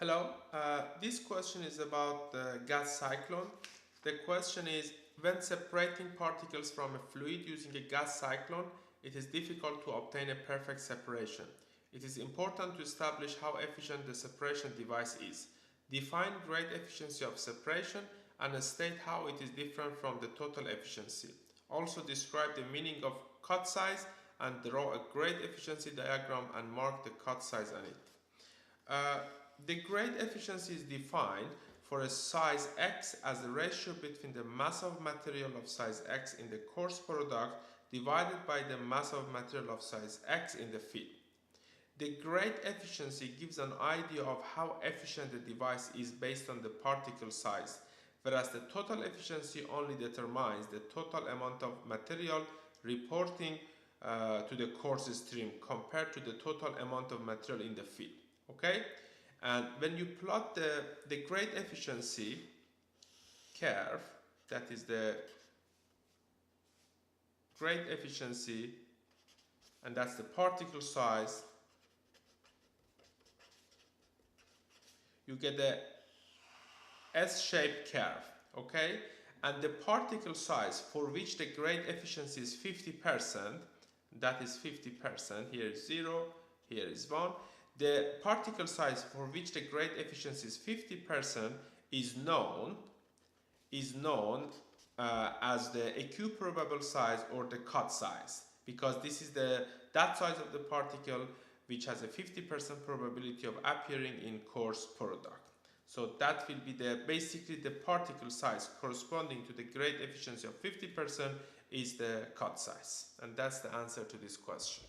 Hello, this question is about the gas cyclone. The question is, when separating particles from a fluid using a gas cyclone, it is difficult to obtain a perfect separation. It is important to establish how efficient the separation device is. Define grade efficiency of separation and state how it is different from the total efficiency. Also describe the meaning of cut size and draw a grade efficiency diagram and mark the cut size on it. The grade efficiency is defined for a size x as the ratio between the mass of material of size x in the coarse product divided by the mass of material of size x in the feed. The grade efficiency gives an idea of how efficient the device is based on the particle size, whereas the total efficiency only determines the total amount of material reporting to the coarse stream compared to the total amount of material in the feed. Okay? And when you plot the grade efficiency curve, that is the grade efficiency, and that's the particle size, you get a S-shaped curve, okay? And the particle size for which the grade efficiency is 50%, that is 50%, here is 0, here is 1. The particle size for which the grade efficiency is 50% is known as the equiprobable size or the cut size, because this is that size of the particle which has a 50% probability of appearing in coarse product. So that will be basically the particle size corresponding to the grade efficiency of 50% is the cut size, and that's the answer to this question.